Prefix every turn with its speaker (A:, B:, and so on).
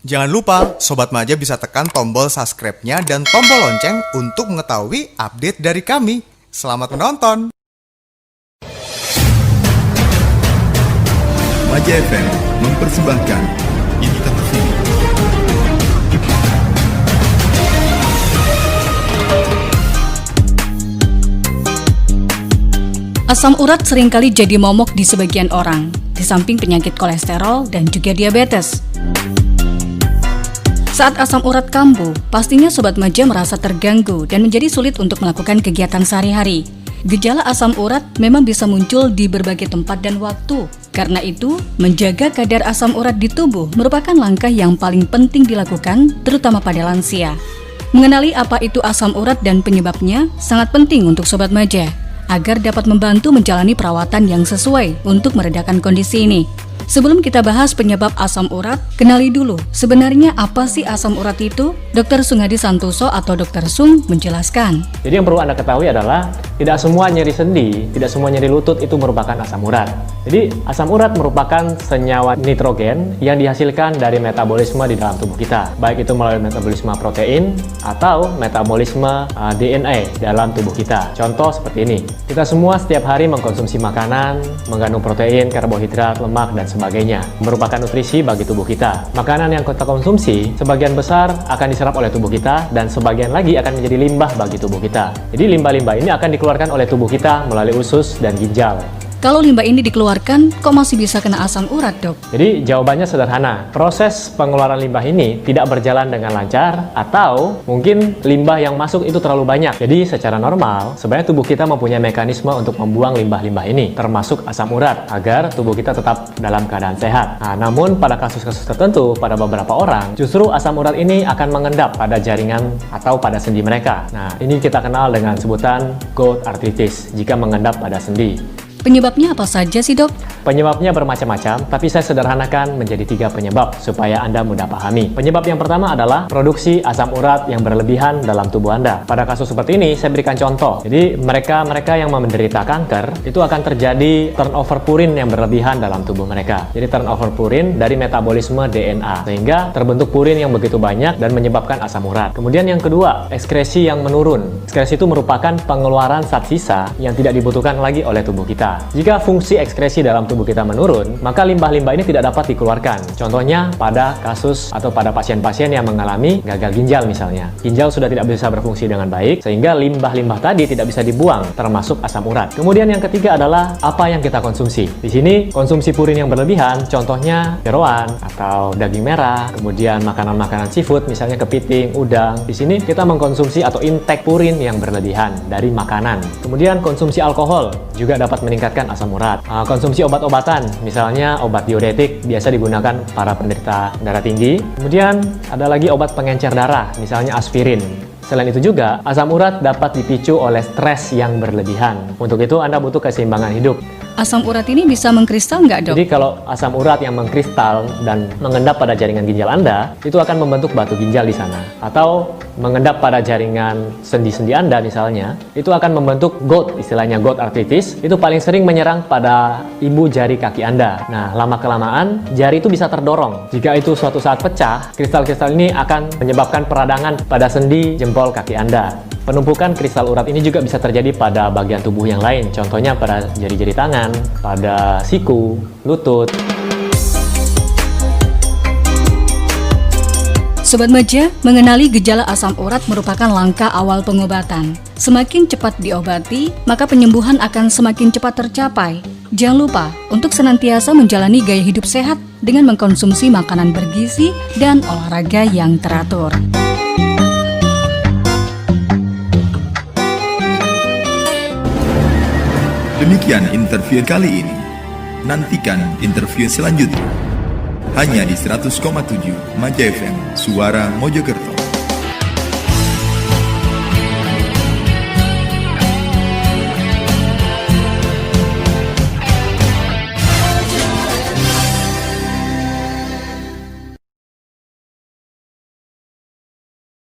A: Jangan lupa, Sobat Maja bisa tekan tombol subscribe-nya dan tombol lonceng untuk mengetahui update dari kami. Selamat menonton!
B: Maja FM mempersembahkan interview.
C: Asam urat seringkali jadi momok di sebagian orang, di samping penyakit kolesterol dan juga diabetes. Saat asam urat kambuh, pastinya Sobat Maja merasa terganggu dan menjadi sulit untuk melakukan kegiatan sehari-hari. Gejala asam urat memang bisa muncul di berbagai tempat dan waktu. Karena itu, menjaga kadar asam urat di tubuh merupakan langkah yang paling penting dilakukan, terutama pada lansia. Mengenali apa itu asam urat dan penyebabnya sangat penting untuk Sobat Maja, agar dapat membantu menjalani perawatan yang sesuai untuk meredakan kondisi ini. Sebelum kita bahas penyebab asam urat, kenali dulu sebenarnya apa sih asam urat itu? Dr. Sungadi Santoso atau Dr. Sung menjelaskan.
D: Jadi yang perlu Anda ketahui adalah tidak semua nyeri sendi, tidak semua nyeri lutut itu merupakan asam urat. Jadi asam urat merupakan senyawa nitrogen yang dihasilkan dari metabolisme di dalam tubuh kita, baik itu melalui metabolisme protein atau metabolisme DNA dalam tubuh kita. Contoh seperti ini, kita semua setiap hari mengkonsumsi makanan mengandung protein, karbohidrat, lemak, dan sebagainya, merupakan nutrisi bagi tubuh kita. Makanan yang kita konsumsi sebagian besar akan diserap oleh tubuh kita dan sebagian lagi akan menjadi limbah bagi tubuh kita. Jadi limbah-limbah ini akan dikeluarkan oleh tubuh kita melalui usus dan ginjal.
C: Kalau limbah ini dikeluarkan, kok masih bisa kena asam urat, Dok?
D: Jadi jawabannya sederhana. Proses pengeluaran limbah ini tidak berjalan dengan lancar atau mungkin limbah yang masuk itu terlalu banyak. Jadi secara normal, sebenarnya tubuh kita mempunyai mekanisme untuk membuang limbah-limbah ini, termasuk asam urat, agar tubuh kita tetap dalam keadaan sehat. Nah, namun pada kasus-kasus tertentu, pada beberapa orang, justru asam urat ini akan mengendap pada jaringan atau pada sendi mereka. Nah, ini kita kenal dengan sebutan gout arthritis, jika mengendap pada sendi.
C: Penyebabnya apa saja sih, Dok?
D: Penyebabnya bermacam-macam, tapi saya sederhanakan menjadi 3 penyebab supaya Anda mudah pahami. Penyebab yang pertama adalah produksi asam urat yang berlebihan dalam tubuh Anda. Pada kasus seperti ini, saya berikan contoh. Jadi, mereka yang menderita kanker, itu akan terjadi turnover purin yang berlebihan dalam tubuh mereka. Jadi, turnover purin dari metabolisme DNA, sehingga terbentuk purin yang begitu banyak dan menyebabkan asam urat. Kemudian yang kedua, ekskresi yang menurun. Ekskresi itu merupakan pengeluaran zat sisa yang tidak dibutuhkan lagi oleh tubuh kita. Jika fungsi ekskresi dalam tubuh kita menurun, maka limbah-limbah ini tidak dapat dikeluarkan. Contohnya pada kasus atau pada pasien-pasien yang mengalami gagal ginjal misalnya. Ginjal sudah tidak bisa berfungsi dengan baik, sehingga limbah-limbah tadi tidak bisa dibuang, termasuk asam urat. Kemudian yang ketiga adalah apa yang kita konsumsi. Di sini, konsumsi purin yang berlebihan, contohnya jeroan atau daging merah, kemudian makanan-makanan seafood, misalnya kepiting, udang. Di sini kita mengkonsumsi atau intake purin yang berlebihan dari makanan. Kemudian konsumsi alkohol juga dapat meningkatkan asam urat. Konsumsi obat-obatan, misalnya obat diuretik, biasa digunakan para penderita darah tinggi. Kemudian ada lagi obat pengencer darah, misalnya aspirin. Selain itu juga, asam urat dapat dipicu oleh stres yang berlebihan. Untuk itu, Anda butuh keseimbangan hidup.
C: Asam urat ini bisa mengkristal nggak, Dok?
D: Jadi kalau asam urat yang mengkristal dan mengendap pada jaringan ginjal Anda, itu akan membentuk batu ginjal di sana. Atau mengendap pada jaringan sendi-sendi Anda misalnya, itu akan membentuk gout, istilahnya gout arthritis. Itu paling sering menyerang pada ibu jari kaki Anda. Nah, lama-kelamaan, jari itu bisa terdorong. Jika itu suatu saat pecah, kristal-kristal ini akan menyebabkan peradangan pada sendi jempol kaki Anda. Penumpukan kristal urat ini juga bisa terjadi pada bagian tubuh yang lain, contohnya pada jari-jari tangan, pada siku, lutut.
C: Sobat Maja, mengenali gejala asam urat merupakan langkah awal pengobatan. Semakin cepat diobati, maka penyembuhan akan semakin cepat tercapai. Jangan lupa untuk senantiasa menjalani gaya hidup sehat dengan mengkonsumsi makanan bergizi dan olahraga yang teratur.
B: Demikian interview kali ini. Nantikan interview selanjutnya. Hanya di 100,7 Maja FM, Suara Mojokerto.